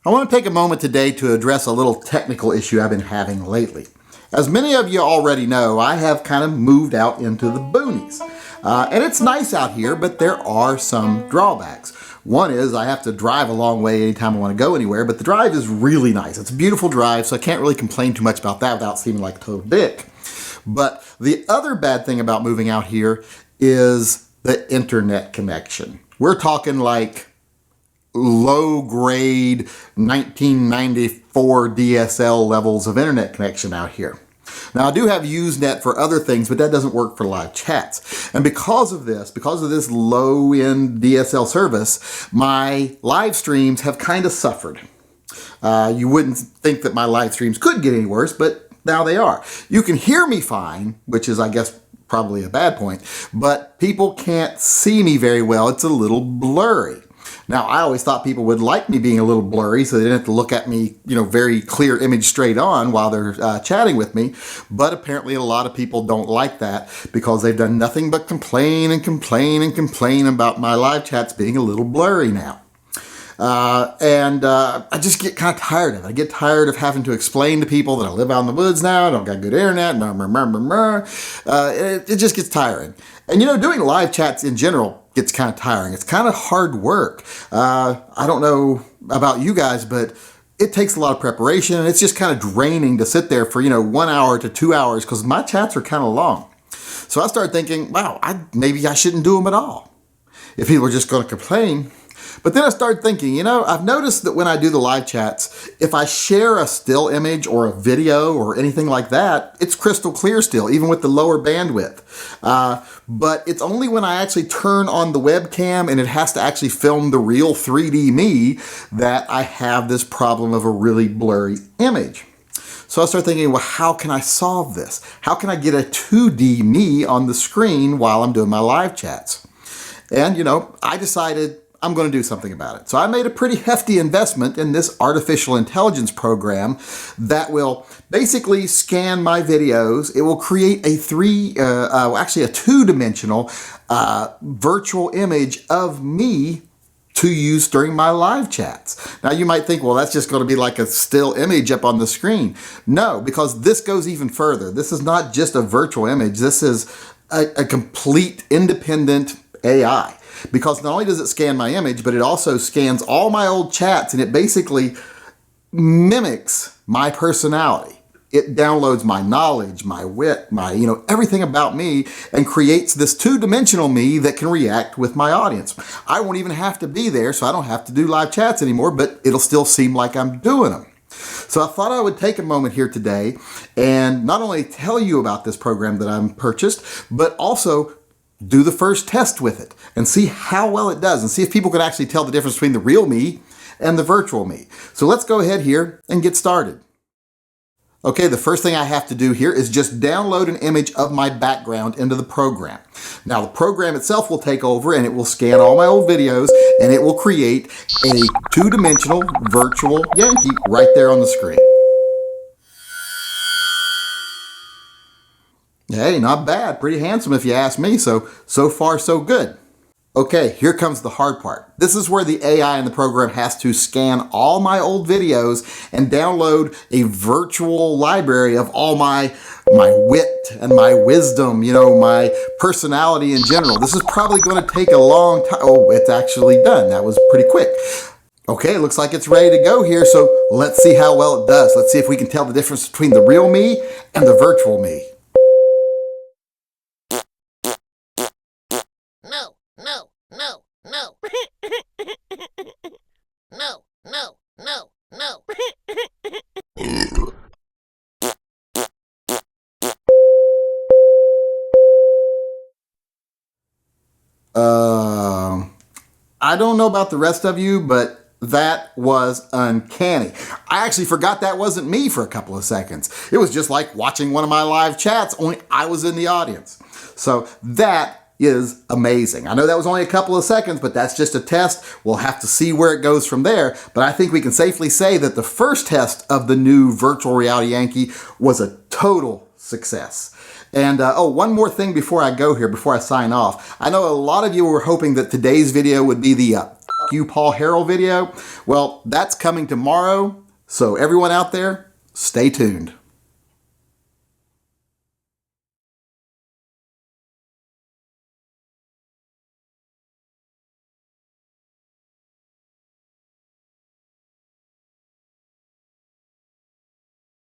I want to take a moment today to address a little technical issue I've been having lately. As many of you already know, I have kind of moved out into the boonies. And it's nice out here, but there are some drawbacks. One is I have to drive a long way anytime I want to go anywhere, but the drive is really nice. It's a beautiful drive, so I can't really complain too much about that without seeming like a total dick. But the other bad thing about moving out here is the internet connection. We're talking like low-grade 1994 DSL levels of internet connection out here. Now, I do have Usenet for other things, but that doesn't work for live chats. And because of this low-end DSL service, my live streams have kind of suffered. You wouldn't think that my live streams could get any worse, but now they are. You can hear me fine, which is, I guess, probably a bad point, but people can't see me very well. It's a little blurry. Now, I always thought people would like me being a little blurry so they didn't have to look at me, very clear image straight on while they're chatting with me. But apparently a lot of people don't like that because they've done nothing but complain and complain and complain about my live chats being a little blurry now. I just get kind of tired of it. I get tired of having to explain to people that I live out in the woods now, I don't got good internet, it just gets tiring. And doing live chats in general gets kind of tiring. It's kind of hard work. I don't know about you guys, but it takes a lot of preparation, and it's just kind of draining to sit there for, 1 hour to 2 hours because my chats are kind of long. So I started thinking, wow, maybe I shouldn't do them at all if people are just going to complain. But then I started thinking, I've noticed that when I do the live chats, if I share a still image or a video or anything like that, it's crystal clear still, even with the lower bandwidth. But it's only when I actually turn on the webcam and it has to actually film the real 3D me that I have this problem of a really blurry image. So I started thinking, well, how can I solve this? How can I get a 2D me on the screen while I'm doing my live chats? And, I decided I'm going to do something about it. So I made a pretty hefty investment in this artificial intelligence program that will basically scan my videos. It will create a two-dimensional virtual image of me to use during my live chats. Now you might think, well, that's just going to be like a still image up on the screen. No, because this goes even further. This is not just a virtual image. This is a complete independent AI. Because not only does it scan my image, but it also scans all my old chats, and it basically mimics my personality. It downloads my knowledge, my wit, my, everything about me, and creates this two-dimensional me that can react with my audience. I won't even have to be there, so I don't have to do live chats anymore, but it'll still seem like I'm doing them. So I thought I would take a moment here today and not only tell you about this program that I've purchased, but also do the first test with it and see how well it does and see if people can actually tell the difference between the real me and the virtual me. So let's go ahead here and get started. Okay, the first thing I have to do here is just download an image of my background into the program. Now the program itself will take over and it will scan all my old videos and it will create a two-dimensional virtual Yankee right there on the screen. Hey, not bad. Pretty handsome if you ask me. So far so good. Okay, here comes the hard part. This is where the AI in the program has to scan all my old videos and download a virtual library of all my wit and my wisdom, my personality in general. This is probably going to take a long time. Oh, it's actually done. That was pretty quick. Okay, it looks like it's ready to go here. So let's see how well it does. Let's see if we can tell the difference between the real me and the virtual me. No. I don't know about the rest of you, but that was uncanny. I actually forgot that wasn't me for a couple of seconds. It was just like watching one of my live chats, only I was in the audience. So that is amazing. I know that was only a couple of seconds, but that's just a test. We'll have to see where it goes from there. But I think we can safely say that the first test of the new virtual reality Yankee was a total success. And one more thing before I go here, before I sign off. I know a lot of you were hoping that today's video would be the Fuck You Paul Harrell video? Well, that's coming tomorrow. So everyone out there, stay tuned.